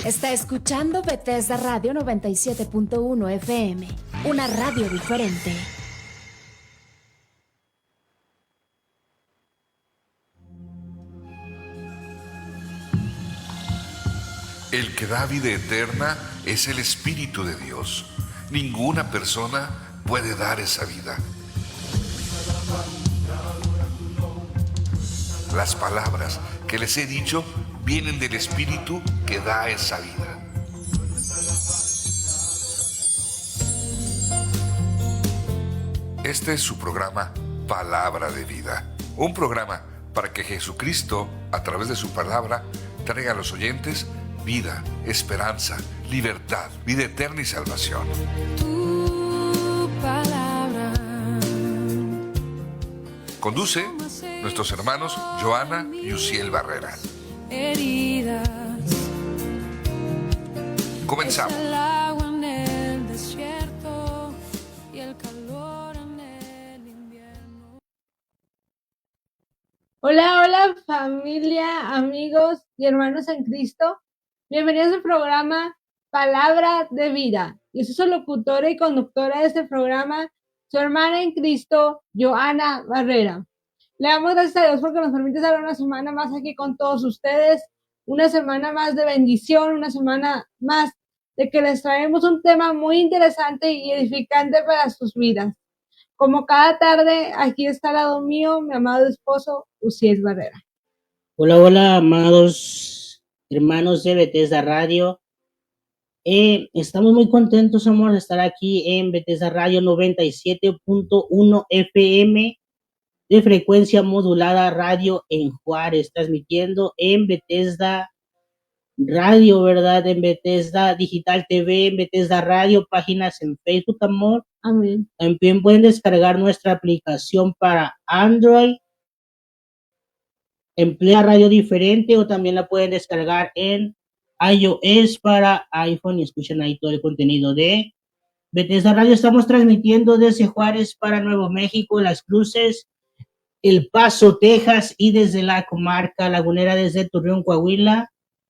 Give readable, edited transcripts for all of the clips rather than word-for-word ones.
Está escuchando Bethesda Radio 97.1 FM, una radio diferente. El que da vida eterna es el Espíritu de Dios. Ninguna persona puede dar esa vida. Las palabras que les he dicho vienen del Espíritu que da esa vida. Este es su programa Palabra de Vida. Un programa para que Jesucristo, a través de su palabra, traiga a los oyentes vida, esperanza, libertad, vida eterna y salvación. Tu palabra. Conduce nuestros hermanos Joana y Uciel Barrera. Heridas. Comenzamos. Es el agua en el desierto y el calor en el invierno. Hola, hola familia, amigos y hermanos en Cristo. Bienvenidos al programa Palabra de Vida. Yo soy su locutora y conductora de este programa, su hermana en Cristo, Joana Barrera. Le damos gracias a Dios porque nos permite estar una semana más aquí con todos ustedes, una semana más de bendición, una semana más de que les traemos un tema muy interesante y edificante para sus vidas. Como cada tarde, aquí está al lado mío mi amado esposo, Uciel Barrera. Hola, hola, amados hermanos de Bethesda Radio. Estamos muy contentos, amor, de estar aquí en Bethesda Radio 97.1 FM de frecuencia modulada radio en Juárez, transmitiendo en Bethesda Radio, ¿verdad? En Bethesda Digital TV, en Bethesda Radio, páginas en Facebook, amor. Amén. También pueden descargar nuestra aplicación para Android, Emplea Radio Diferente, o también la pueden descargar en iOS para iPhone y escuchan ahí todo el contenido de Bethesda Radio. Estamos transmitiendo desde Juárez para Nuevo México, Las Cruces, El Paso, Texas, y desde la comarca lagunera, desde Torreón, Coahuila.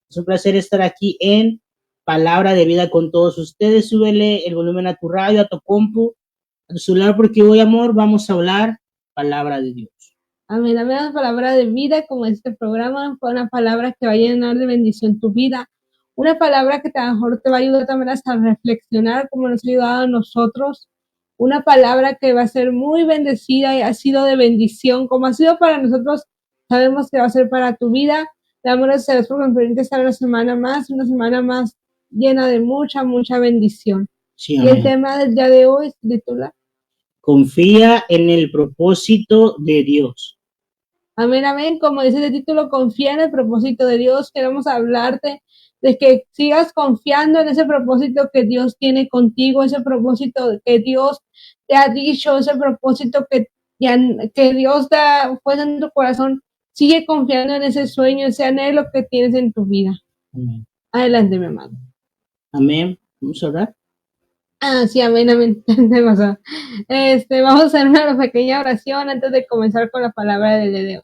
Es un placer estar aquí en Palabra de Vida con todos ustedes. Súbele el volumen a tu radio, a tu compu, a tu celular, porque hoy, amor, vamos a hablar Palabra de Dios. Amén, amén, la palabra de vida, como este programa, fue una palabra que va a llenar de bendición tu vida, una palabra que a lo mejor te va a ayudar también hasta reflexionar como nos ha ayudado a nosotros, una palabra que va a ser muy bendecida y ha sido de bendición, como ha sido para nosotros, sabemos que va a ser para tu vida. Le damos gracias a Dios por permitirte estar una semana más llena de mucha, mucha bendición. Sí, y el tema del día de hoy se titula Confía en el propósito de Dios. Amén, amén. Como dice el título, confía en el propósito de Dios. Queremos hablarte de que sigas confiando en ese propósito que Dios tiene contigo, ese propósito que Dios te ha dicho, ese propósito que Dios te ha puesto en tu corazón. Sigue confiando en ese sueño, ese anhelo que tienes en tu vida. Amén. Adelante, mi amado. Amén. Vamos a orar. Sí, amén, amén. Vamos a hacer una pequeña oración antes de comenzar con la palabra de hoy.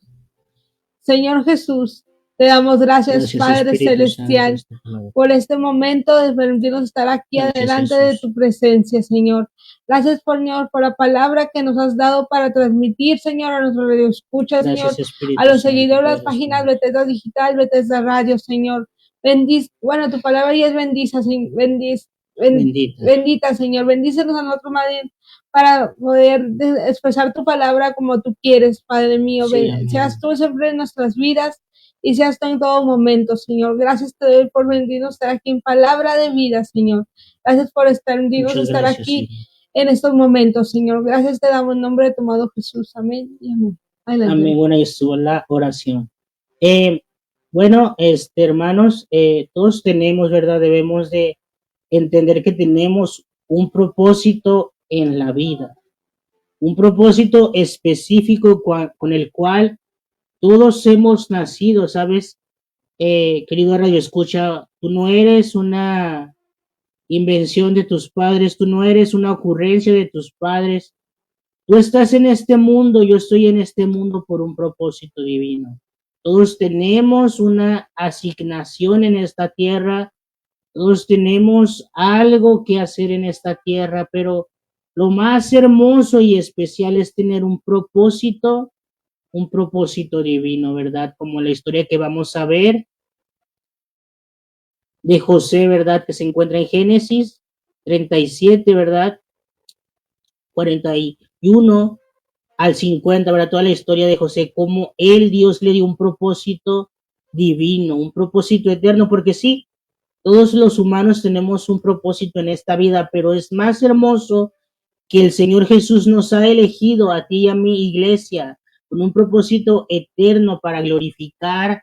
Señor Jesús, te damos gracias Padre Espíritu Celestial, Santo, por este momento de permitirnos estar aquí gracias, adelante Jesús, de tu presencia, Señor. Gracias, Señor, por la palabra que nos has dado para transmitir, Señor, a nuestros radioescuchas, Señor, Espíritu a los Santo, seguidores de las Padre páginas Santo. Bethesda Digital, Bethesda Radio, Señor. Tu palabra ya es Bendita. bendita, Señor. Bendícenos a nosotros, Madre, para poder expresar tu palabra como tú quieres, Padre mío. Sí, amén. Seas tú siempre en nuestras vidas y seas tú en todo momento, Señor. Gracias te doy por benditos estar aquí en Palabra de Vida, Señor. Gracias por estar aquí Señor. en estos momentos, Señor. Gracias te damos en nombre de tu amado Jesús. Amén y amén. Adelante. Amén. Bueno, ahí estuvo la oración. Hermanos, todos tenemos, ¿verdad? Debemos de entender que tenemos un propósito en la vida, un propósito específico con el cual todos hemos nacido, ¿sabes? Querido Radio Escucha, tú no eres una invención de tus padres, tú no eres una ocurrencia de tus padres, tú estás en este mundo, yo estoy en este mundo por un propósito divino. Todos tenemos una asignación en esta tierra Todos tenemos algo que hacer en esta tierra, pero lo más hermoso y especial es tener un propósito divino, ¿verdad? Como la historia que vamos a ver de José, ¿verdad? Que se encuentra en Génesis 37, ¿verdad? 41 al 50, ¿verdad? Toda la historia de José, cómo él, Dios le dio un propósito divino, un propósito eterno, porque sí, todos los humanos tenemos un propósito en esta vida, pero es más hermoso que el Señor Jesús nos ha elegido a ti y a mi iglesia con un propósito eterno para glorificar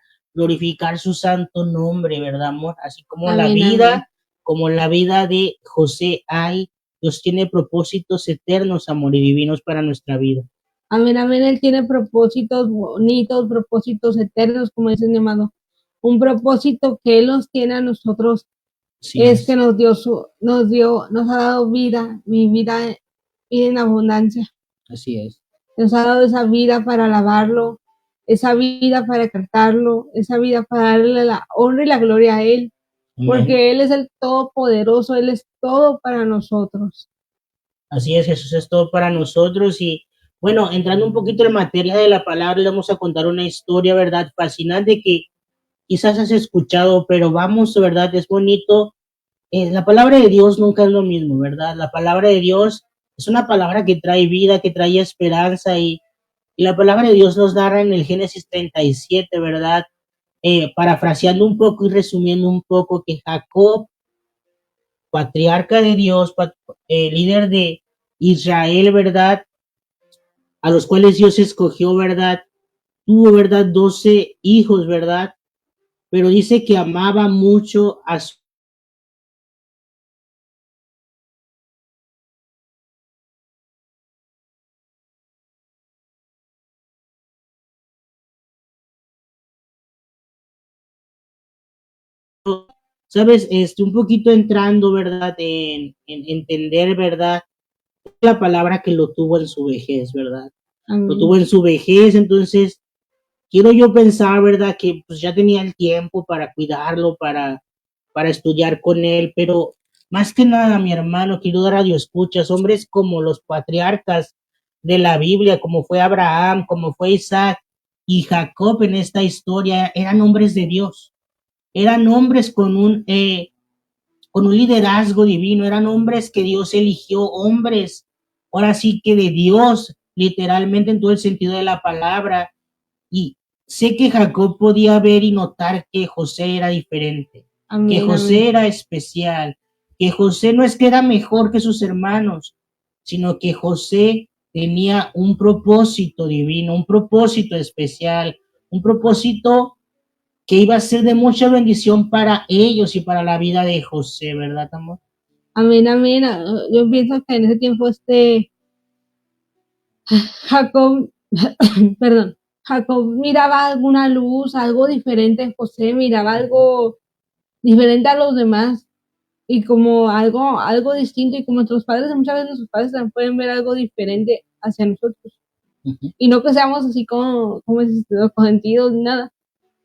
su santo nombre, ¿verdad, amor? Así Amén, amén. como la vida de José hay, Dios tiene propósitos eternos, amor, y divinos para nuestra vida. Amén, amén. Él tiene propósitos bonitos, propósitos eternos, como dice mi amado. Un propósito que Él nos tiene a nosotros Sí, es que nos ha dado vida, mi vida en abundancia. así es. Nos ha dado esa vida para alabarlo, esa vida para cantarlo, esa vida para darle la honra y la gloria a Él, Amén. porque Él es el Todopoderoso, Él es todo para nosotros. Así es, Jesús es todo para nosotros y bueno, entrando un poquito en materia de la palabra, le vamos a contar una historia, ¿verdad? Fascinante que quizás has escuchado, pero vamos, ¿verdad? Es bonito. La palabra de Dios nunca es lo mismo, ¿verdad? La palabra de Dios es una palabra que trae vida, que trae esperanza y la palabra de Dios nos narra en el Génesis 37, ¿verdad? Parafraseando un poco y resumiendo un poco que Jacob, patriarca de Dios, líder de Israel, ¿verdad? A los cuales Dios escogió, ¿verdad? Tuvo, ¿verdad? 12 hijos, ¿verdad? Pero dice que amaba mucho a su... ¿Sabes? Un poquito entrando, ¿verdad? En entender, ¿verdad? La palabra que lo tuvo en su vejez, ¿verdad? Lo tuvo Amén. en su vejez, entonces quiero yo pensar, ¿verdad? Que pues ya tenía el tiempo para cuidarlo, para estudiar con él, pero más que nada, mi hermano, quiero dar radio escuchas, hombres como los patriarcas de la Biblia, como fue Abraham, como fue Isaac y Jacob en esta historia, eran hombres de Dios, eran hombres con un liderazgo divino, eran hombres que Dios eligió, hombres, ahora sí que de Dios, literalmente en todo el sentido de la palabra, y sé que Jacob podía ver y notar que José era diferente, que Amén, José amén. era especial, que José no es que era mejor que sus hermanos, sino que José tenía un propósito divino, un propósito especial, un propósito que iba a ser de mucha bendición para ellos y para la vida de José, ¿verdad, amor? Amén, amén. Yo pienso que en ese tiempo Jacob, perdón, Jacob miraba alguna luz, algo diferente en José, miraba algo diferente a los demás y como algo distinto y como nuestros padres, muchas veces nuestros padres también pueden ver algo diferente hacia nosotros y no que seamos así como los consentidos ni nada,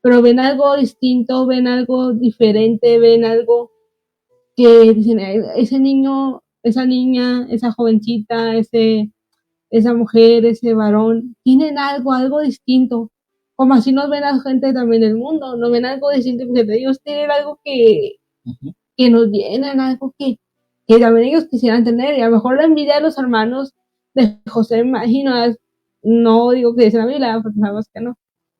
pero ven algo distinto, ven algo diferente, ven algo que dicen, ese niño, esa niña, esa jovencita, esa mujer, ese varón, tienen algo distinto. Como así nos ven la gente también del mundo, nos ven algo distinto, porque ellos tienen algo que nos llenan, algo que también ellos quisieran tener. Y a lo mejor la envidia de los hermanos de José, me imagino, no digo que dice la Biblia, porque sabemos que no,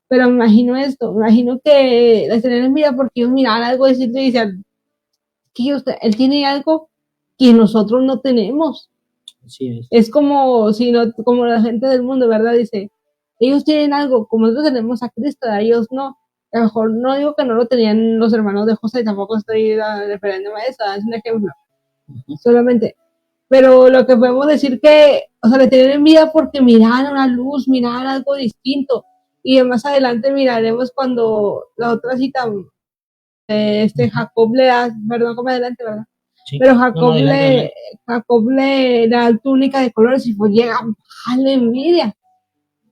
pero me imagino esto, me imagino que les tenían envidia porque ellos miraban algo distinto y decían, que él tiene algo que nosotros no tenemos. Así es. Es como si no, como la gente del mundo, ¿verdad? Dice, ellos tienen algo, como nosotros tenemos a Cristo, a ellos no. A lo mejor no digo que no lo tenían los hermanos de José, tampoco estoy refiriéndome a eso, es un ejemplo, solamente. Pero lo que podemos decir que, o sea, le tenían envidia porque miraban una luz, miraban algo distinto. Y más adelante miraremos cuando la otra cita, Jacob le da, perdón, como adelante, ¿verdad? Sí. Pero No, Jacob, adelante, adelante. Jacob le da túnica de colores y pues llega a la envidia.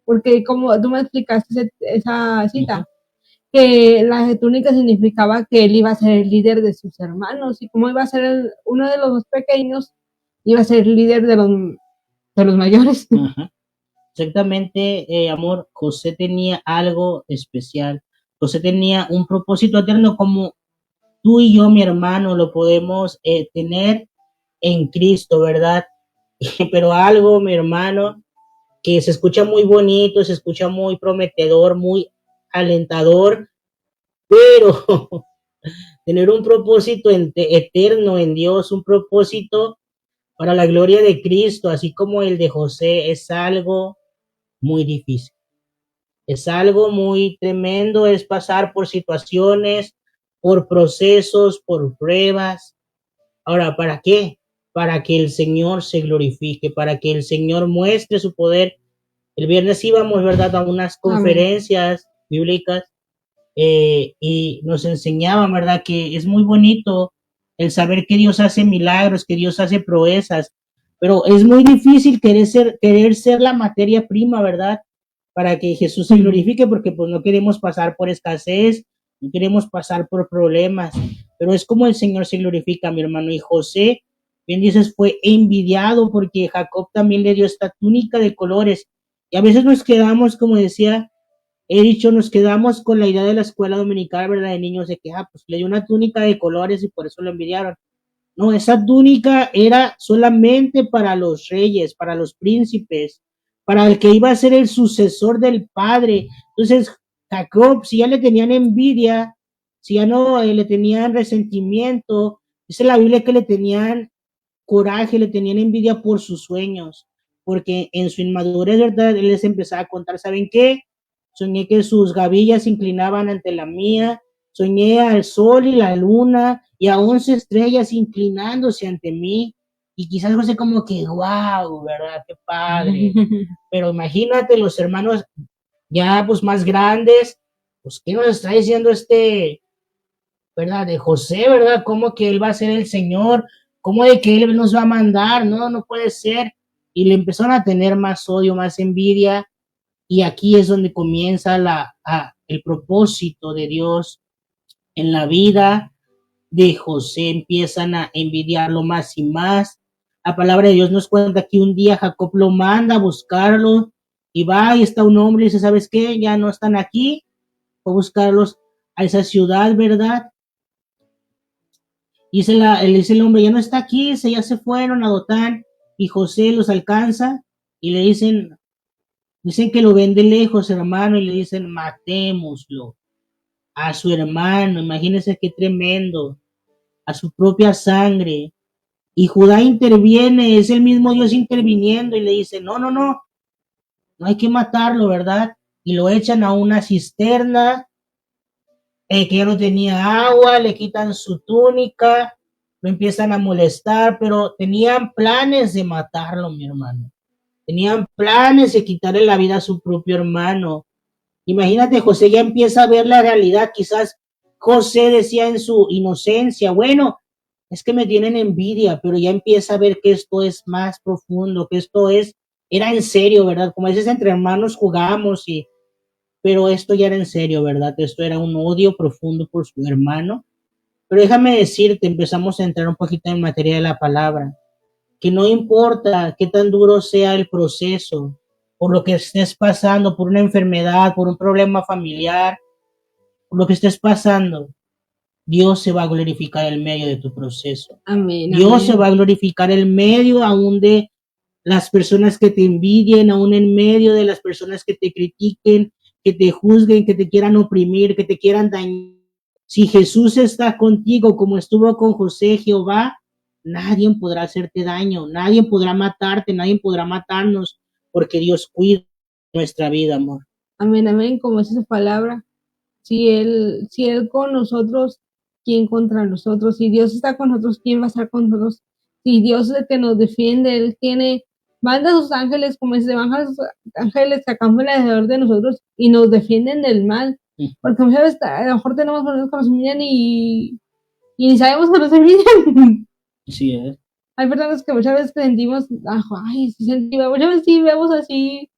Porque como tú me explicaste esa cita, que la túnica significaba que él iba a ser el líder de sus hermanos, y como iba a ser uno de los más pequeños, iba a ser el líder de los mayores. Ajá. Exactamente, amor, José tenía algo especial. José tenía un propósito eterno como tú y yo, mi hermano, lo podemos tener en Cristo, ¿verdad? Pero algo, mi hermano, que se escucha muy bonito, se escucha muy prometedor, muy alentador, pero tener un propósito eterno en Dios, un propósito para la gloria de Cristo, así como el de José, es algo muy difícil. Es algo muy tremendo, es pasar por situaciones, por procesos, por pruebas. Ahora, ¿para qué? Para que el Señor se glorifique, para que el Señor muestre su poder. El viernes íbamos, ¿verdad?, a unas conferencias bíblicas y nos enseñaban, ¿verdad?, que es muy bonito el saber que Dios hace milagros, que Dios hace proezas, pero es muy difícil querer ser la materia prima, ¿verdad?, para que Jesús se glorifique, porque pues no queremos pasar por escasez, no queremos pasar por problemas, pero es como el Señor se glorifica, mi hermano. Y José, bien dices, fue envidiado porque Jacob también le dio esta túnica de colores, y a veces nos quedamos, como decía, he dicho, nos quedamos con la idea de la escuela dominical, ¿verdad? De niños, de que, pues le dio una túnica de colores y por eso lo envidiaron. No, esa túnica era solamente para los reyes, para los príncipes, para el que iba a ser el sucesor del padre. Entonces, Jacob, si ya le tenían envidia, si ya no le tenían resentimiento, dice la Biblia que le tenían coraje, le tenían envidia por sus sueños, porque en su inmadurez, ¿verdad? Él les empezaba a contar, ¿saben qué? Soñé que sus gavillas se inclinaban ante la mía, soñé al sol y la luna y a 11 estrellas inclinándose ante mí, y quizás algo así como que, wow, ¿verdad? Qué padre. Pero imagínate los hermanos ya pues más grandes, pues ¿qué nos está diciendo ¿verdad? De José, ¿verdad? ¿Cómo que él va a ser el Señor? ¿Cómo de que él nos va a mandar? No, no puede ser. Y le empezaron a tener más odio, más envidia, y aquí es donde comienza el propósito de Dios en la vida de José. Empiezan a envidiarlo más y más. La palabra de Dios nos cuenta que un día Jacob lo manda a buscarlo y va y está un hombre y dice, ¿sabes qué? Ya no están aquí. Fue a buscarlos a esa ciudad, ¿verdad? Y dice el hombre, ya no está aquí, ya se fueron a Dotán, y José los alcanza y le dicen que lo ven de lejos, hermano, y le dicen, matémoslo a su hermano. Imagínense qué tremendo, a su propia sangre. Y Judá interviene, es el mismo Dios interviniendo y le dice, no, no, no, no hay que matarlo, ¿verdad? Y lo echan a una cisterna, que ya no tenía agua, le quitan su túnica, lo empiezan a molestar, pero tenían planes de matarlo, mi hermano. Tenían planes de quitarle la vida a su propio hermano. Imagínate, José ya empieza a ver la realidad. Quizás José decía en su inocencia, bueno, es que me tienen envidia, pero ya empieza a ver que esto es más profundo, que era en serio, ¿verdad? Como a veces entre hermanos jugamos, pero esto ya era en serio, ¿verdad? Esto era un odio profundo por su hermano. Pero déjame decirte, empezamos a entrar un poquito en materia de la palabra, que no importa qué tan duro sea el proceso, por lo que estés pasando, por una enfermedad, por un problema familiar, por lo que estés pasando, Dios se va a glorificar en medio de tu proceso. Amén, Dios amén. se va a glorificar en medio aún de las personas que te envidien, aún en medio de las personas que te critiquen, que te juzguen, que te quieran oprimir, que te quieran dañar. Si Jesús está contigo como estuvo con José, Jehová, nadie podrá hacerte daño, nadie podrá matarte, nadie podrá matarnos, porque Dios cuida nuestra vida, amor. Amén, amén, como dice su palabra. Si él con nosotros, ¿quién contra nosotros? Si Dios está con nosotros, ¿quién va a estar con nosotros? Si Dios es el que nos defiende, Él manda a sus ángeles, como dice, manda a sus ángeles que acampan alrededor de nosotros y nos defienden del mal. Porque muchas veces a lo mejor tenemos personas que nos envidian y ni sabemos que nos envidian. Sí, es. Hay personas que muchas veces sentimos, ay, sí, muchas veces sí vemos así,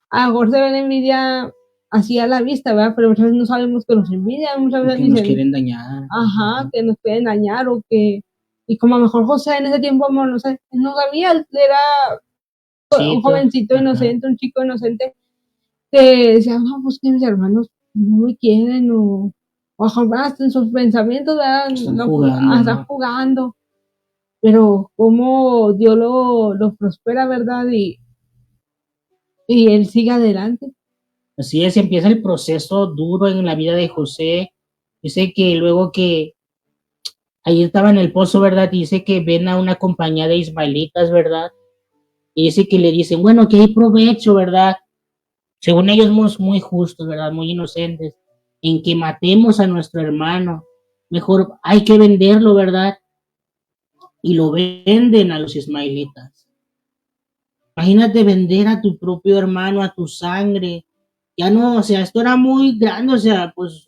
a lo mejor se ven envidia así a la vista, ¿verdad? Pero muchas veces no sabemos que nos envidian, muchas veces Que nos dicen, quieren dañar. ajá, que nos pueden dañar o que... Y como a lo mejor José en ese tiempo, amor, no sé, no sabía, él era un Sí, jovencito ajá. inocente, un chico inocente, que decía, no, pues que mis hermanos no me quieren o hasta en sus pensamientos, ¿verdad? Están No, jugando, están ¿no? jugando, pero como Dios lo prospera, ¿verdad? Y él sigue adelante. Así es, empieza el proceso duro en la vida de José. Dice que luego que ahí estaba en el pozo, ¿verdad? Dice que ven a una compañía de ismaelitas, ¿verdad? Y dice que le dicen, bueno, que hay provecho, ¿verdad? Según ellos muy justos, ¿verdad? Muy inocentes, en que matemos a nuestro hermano. Mejor hay que venderlo, ¿verdad? Y lo venden a los ismaelitas. Imagínate vender a tu propio hermano, a tu sangre. Ya no, o sea, esto era muy grande, o sea, pues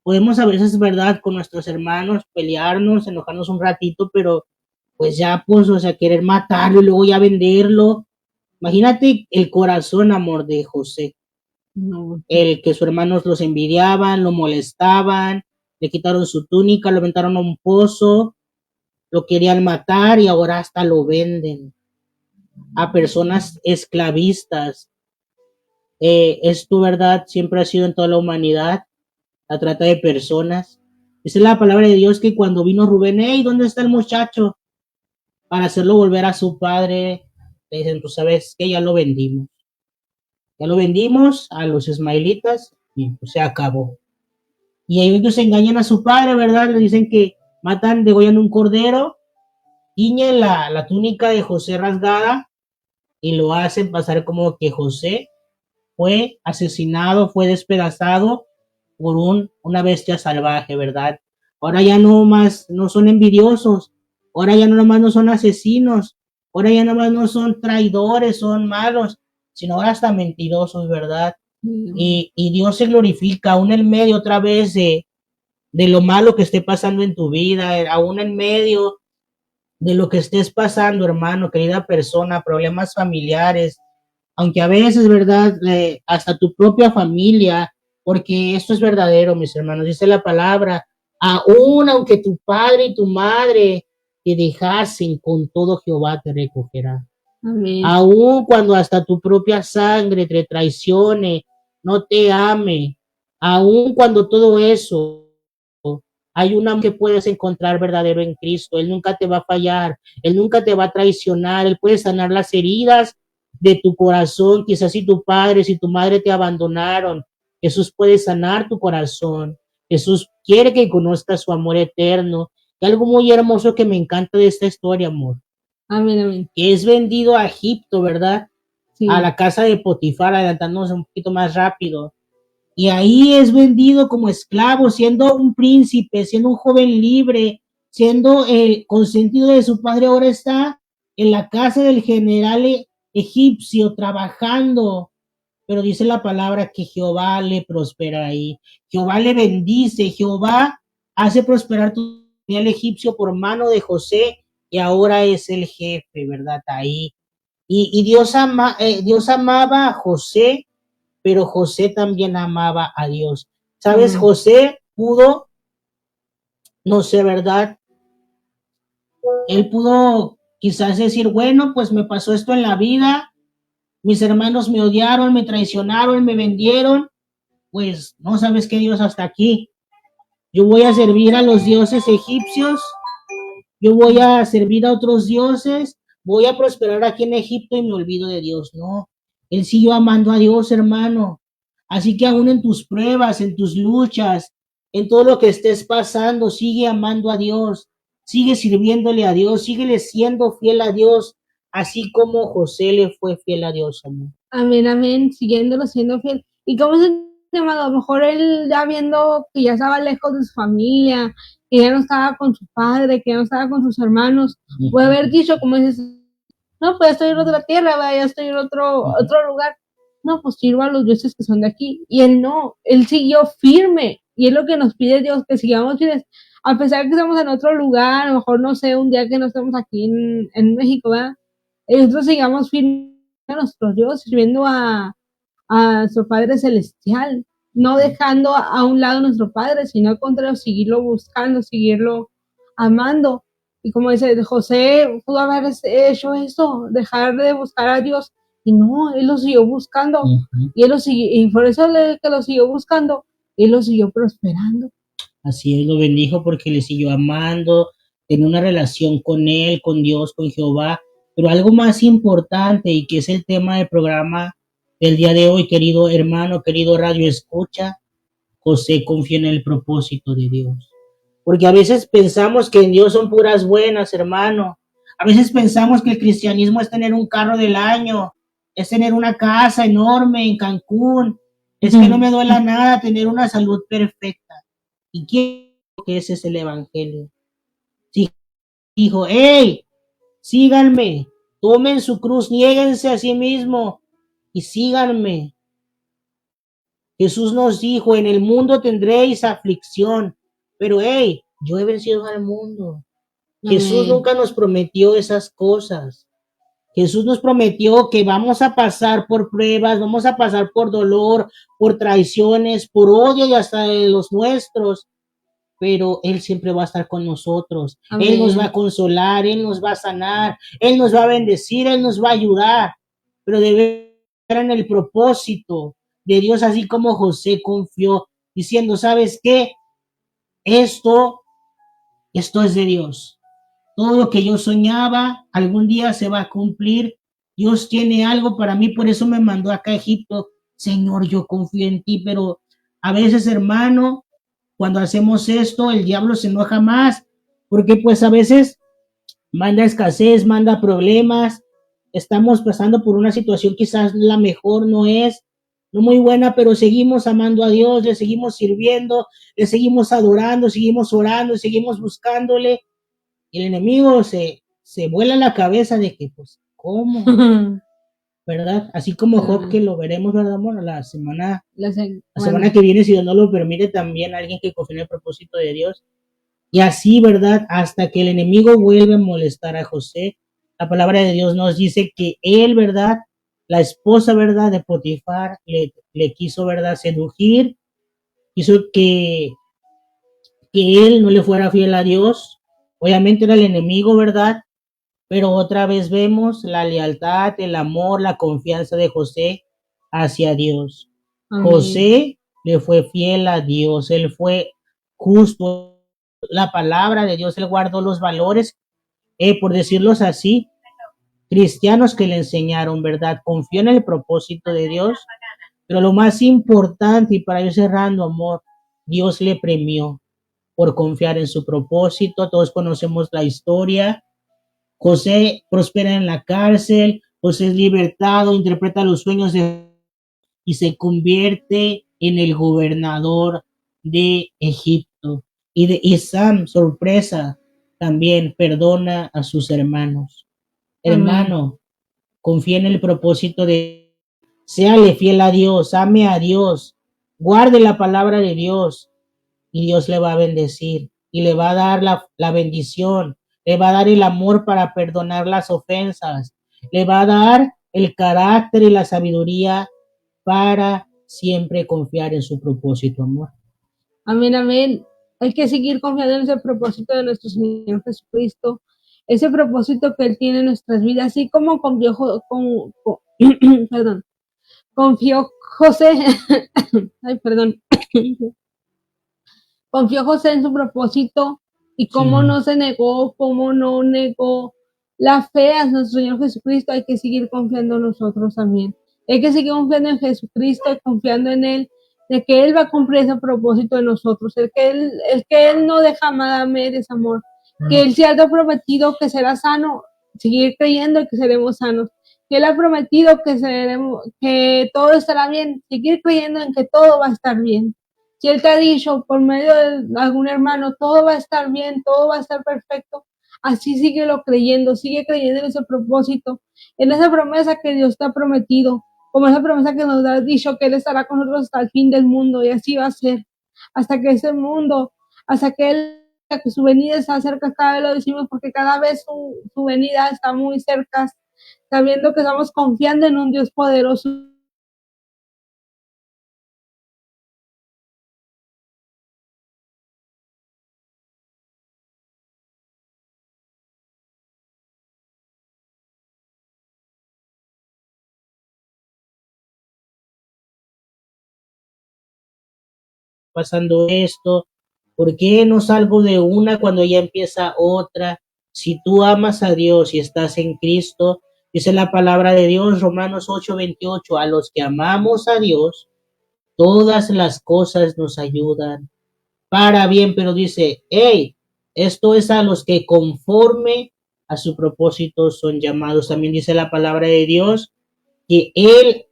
podemos a veces, ¿verdad? Con nuestros hermanos pelearnos, enojarnos un ratito, pero pues ya, pues, o sea, querer matarlo y luego ya venderlo. Imagínate el corazón, amor, de José. No, El que sus hermanos los envidiaban, lo molestaban, le quitaron su túnica, lo aventaron a un pozo, lo querían matar y ahora hasta lo venden a personas esclavistas. Esto, ¿verdad? Siempre ha sido en toda la humanidad, la trata de personas. Dice la palabra de Dios que cuando vino Rubén, hey, ¿dónde está el muchacho? Para hacerlo volver a su padre, le dicen, tú sabes que ya lo vendimos. Ya lo vendimos a los ismaelitas y pues se acabó. Y ellos engañan a su padre, ¿verdad? Le dicen que matan, degollan un cordero, tiñen la túnica de José rasgada y lo hacen pasar como que José fue asesinado, fue despedazado por una bestia salvaje, ¿verdad? Ahora ya no más, no son envidiosos, ahora ya no más no son asesinos, ahora ya no más no son traidores, son malos, sino ahora hasta mentirosos, ¿verdad? Y Dios se glorifica aún en medio otra vez de lo malo que esté pasando en tu vida, aún en medio de lo que estés pasando, hermano, querida persona, problemas familiares, aunque a veces, ¿verdad? Hasta tu propia familia, porque esto es verdadero, mis hermanos, dice la palabra, aún aunque tu padre y tu madre te dejasen, con todo Jehová te recogerá. amén. Aún cuando hasta tu propia sangre te traicione, no te ame, aún cuando todo eso, hay un amor que puedes encontrar verdadero en Cristo. Él nunca te va a fallar, Él nunca te va a traicionar, Él puede sanar las heridas de tu corazón. Quizás si tu padre, si tu madre te abandonaron, Jesús puede sanar tu corazón. Jesús quiere que conozcas su amor eterno. Y algo muy hermoso que me encanta de esta historia, amor, Amén, amén. que es vendido a Egipto, ¿verdad? Sí. A la casa de Potifar, adelantándonos un poquito más rápido. Y ahí es vendido como esclavo, siendo un príncipe, siendo un joven libre, siendo el consentido de su padre. Ahora está en la casa del general egipcio trabajando, pero dice la palabra que Jehová le prospera ahí, Jehová le bendice, Jehová hace prosperar tu al egipcio por mano de José y ahora es el jefe, ¿verdad? Ahí. Y Dios amaba a José, pero José también amaba a Dios. ¿Sabes? José pudo, no sé, ¿verdad? Él pudo quizás decir, bueno, pues me pasó esto en la vida, mis hermanos me odiaron, me traicionaron, me vendieron, pues no sabes qué, Dios, hasta aquí. Yo voy a servir a los dioses egipcios, yo voy a servir a otros dioses, voy a prosperar aquí en Egipto y me olvido de Dios. No, él siguió amando a Dios, hermano. Así que aún en tus pruebas, en tus luchas, en todo lo que estés pasando, sigue amando a Dios, sigue sirviéndole a Dios, síguele siendo fiel a Dios, así como José le fue fiel a Dios, amor. Amén, amén, siguiéndolo siendo fiel. ¿Y cómo se llama? A lo mejor él ya viendo que ya estaba lejos de su familia, que ya no estaba con su padre, que ya no estaba con sus hermanos, puede haber dicho, como dices, no, pues ya estoy en otra tierra, ¿verdad? Ya estoy en otro lugar. No, pues sirvo a los dioses que son de aquí. Y él no, él siguió firme. Y es lo que nos pide Dios, que sigamos firmes. A pesar de que estamos en otro lugar, a lo mejor, no sé, un día que no estemos aquí en México, ¿verdad? Nosotros sigamos firmes a nuestros dioses, sirviendo a a nuestro Padre Celestial, no dejando a un lado a nuestro Padre, sino al contrario, seguirlo buscando, seguirlo amando. Y como dice José, pudo haber hecho eso, dejar de buscar a Dios, y no, él lo siguió buscando, y él lo siguió, y por eso que lo siguió buscando, él lo siguió prosperando. Así es, lo bendijo porque le siguió amando, tenía una relación con él, con Dios, con Jehová. Pero algo más importante y que es el tema del programa del día de hoy, querido hermano, querido radio escucha, José confía en el propósito de Dios. Porque a veces pensamos que en Dios son puras buenas, hermano. A veces pensamos que el cristianismo es tener un carro del año, es tener una casa enorme en Cancún, es que no me duela nada tener una salud perfecta. ¿Y quién que ese es el evangelio? Sí, dijo, hey, síganme, tomen su cruz, niéguense a sí mismo y síganme. Jesús nos dijo, en el mundo tendréis aflicción, pero hey, yo he vencido al mundo. Jesús nunca nos prometió esas cosas. Jesús nos prometió que vamos a pasar por pruebas, vamos a pasar por dolor, por traiciones, por odio y hasta de los nuestros, pero Él siempre va a estar con nosotros. Amén. Él nos va a consolar, Él nos va a sanar, Él nos va a bendecir, Él nos va a ayudar, pero debe estar en el propósito de Dios, así como José confió, diciendo, ¿sabes qué? Esto es de Dios. Todo lo que yo soñaba algún día se va a cumplir. Dios tiene algo para mí, por eso me mandó acá a Egipto. Señor, yo confío en ti, pero a veces, hermano, cuando hacemos esto, el diablo se enoja más, porque pues a veces manda escasez, manda problemas, estamos pasando por una situación quizás la mejor no es, no muy buena, pero seguimos amando a Dios, le seguimos sirviendo, le seguimos adorando, seguimos orando, seguimos buscándole, y el enemigo se vuela la cabeza de que, pues, ¿cómo? ¿Verdad? Así como Job, que lo veremos, ¿verdad, amor? La semana que viene, si Dios no lo permite, también alguien que confía en el propósito de Dios. Y así, ¿verdad? Hasta que el enemigo vuelve a molestar a José. La palabra de Dios nos dice que él, ¿verdad? La esposa, ¿verdad? De Potifar le quiso, ¿verdad? Seducir, hizo que él no le fuera fiel a Dios. Obviamente era el enemigo, ¿verdad? Pero otra vez vemos la lealtad, el amor, la confianza de José hacia Dios. Amén. José le fue fiel a Dios, él fue justo, la palabra de Dios, él guardó los valores, por decirlos así, cristianos que le enseñaron, ¿verdad? Confió en el propósito de Dios, pero lo más importante, y para ir cerrando, amor, Dios le premió por confiar en su propósito. Todos conocemos la historia. José prospera en la cárcel, José es libertado, interpreta los sueños y se convierte en el gobernador de Egipto. Y Sam, sorpresa, también perdona a sus hermanos. Amén. Hermano, confía en el propósito de, séale fiel a Dios, ame a Dios, guarde la palabra de Dios y Dios le va a bendecir y le va a dar la bendición. Le va a dar el amor para perdonar las ofensas. Le va a dar el carácter y la sabiduría para siempre confiar en su propósito, amor. Amén, amén. Hay que seguir confiando en ese propósito de nuestro Señor Jesucristo, ese propósito que Él tiene en nuestras vidas, así como confió José, confió José en su propósito. Y cómo no se negó, cómo no negó la fe a nuestro Señor Jesucristo, hay que seguir confiando en nosotros también. Hay que seguir confiando en Jesucristo, confiando en Él, de que Él va a cumplir ese propósito de nosotros, el que Él no deja nada a medias, amor. Que Él se ha prometido que será sano, seguir creyendo que seremos sanos. Que Él ha prometido que todo estará bien, seguir creyendo en que todo va a estar bien. Si Él te ha dicho por medio de algún hermano, todo va a estar bien, todo va a estar perfecto, así síguelo creyendo, sigue creyendo en ese propósito, en esa promesa que Dios te ha prometido, como esa promesa que nos ha dicho que Él estará con nosotros hasta el fin del mundo, y así va a ser, hasta que ese mundo, hasta que su venida está cerca, cada vez lo decimos, porque cada vez su venida está muy cerca, sabiendo que estamos confiando en un Dios poderoso, pasando esto? ¿Por qué no salgo de una cuando ya empieza otra? Si tú amas a Dios y estás en Cristo, dice la palabra de Dios, Romanos 8:28, a los que amamos a Dios, todas las cosas nos ayudan para bien, pero dice, hey, esto es a los que conforme a su propósito son llamados. También dice la palabra de Dios que Él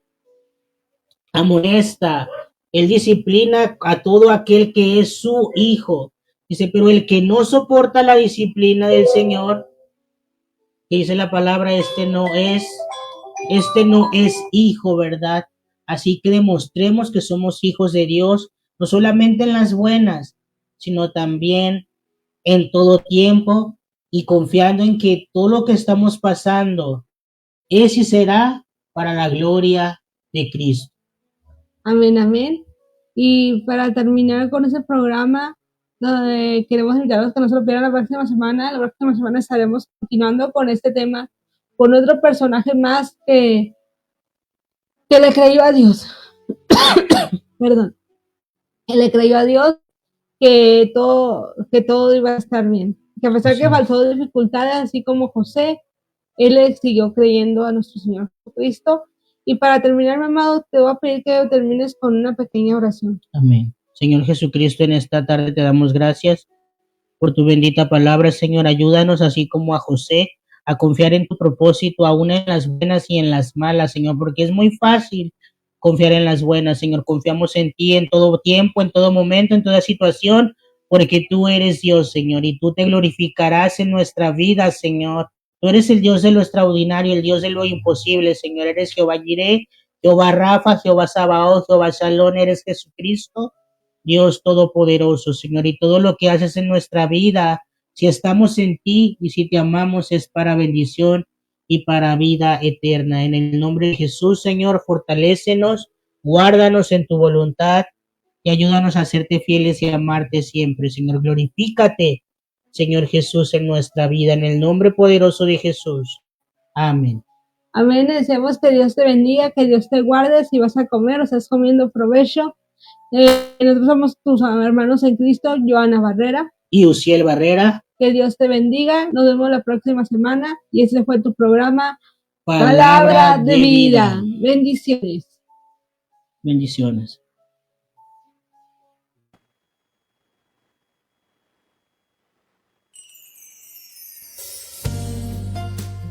amonesta, Él disciplina a todo aquel que es su hijo. Dice, pero el que no soporta la disciplina del Señor, que dice la palabra, este no es hijo, ¿verdad? Así que demostremos que somos hijos de Dios, no solamente en las buenas, sino también en todo tiempo, y confiando en que todo lo que estamos pasando es y será para la gloria de Cristo. Amén, amén. Y para terminar con ese programa, queremos invitarlos que no se lo pierdan la próxima semana. La próxima semana estaremos continuando con este tema, con otro personaje más que le creyó a Dios. Perdón. Que le creyó a Dios que todo iba a estar bien. Que a pesar que pasó dificultades, así como José, él le siguió creyendo a nuestro Señor Jesucristo. Y para terminar, mi amado, te voy a pedir que termines con una pequeña oración. Amén. Señor Jesucristo, en esta tarde te damos gracias por tu bendita palabra, Señor. Ayúdanos, así como a José, a confiar en tu propósito, aún en las buenas y en las malas, Señor, porque es muy fácil confiar en las buenas, Señor. Confiamos en ti en todo tiempo, en todo momento, en toda situación, porque tú eres Dios, Señor, y tú te glorificarás en nuestra vida, Señor. Tú eres el Dios de lo extraordinario, el Dios de lo imposible, Señor. Eres Jehová Jireh, Jehová Rafa, Jehová Sabaoth, Jehová Shalom. Eres Jesucristo, Dios todopoderoso, Señor. Y todo lo que haces en nuestra vida, si estamos en ti y si te amamos, es para bendición y para vida eterna. En el nombre de Jesús, Señor, fortalécenos, guárdanos en tu voluntad y ayúdanos a serte fieles y a amarte siempre, Señor. Glorifícate, Señor Jesús, en nuestra vida, en el nombre poderoso de Jesús. Amén. Amén. Deseamos que Dios te bendiga, que Dios te guarde. Si vas a comer o estás comiendo, provecho. Nosotros somos tus hermanos en Cristo, Joana Barrera y Uciel Barrera. Que Dios te bendiga. Nos vemos la próxima semana. Y este fue tu programa, Palabra de vida. Bendiciones. Bendiciones.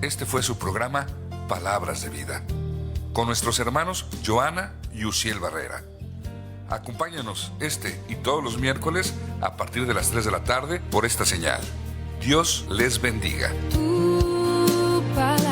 Este fue su programa Palabras de Vida, con nuestros hermanos Joana y Uciel Barrera. Acompáñanos este y todos los miércoles a partir de las 3 de la tarde por esta señal. Dios les bendiga. Tu palabra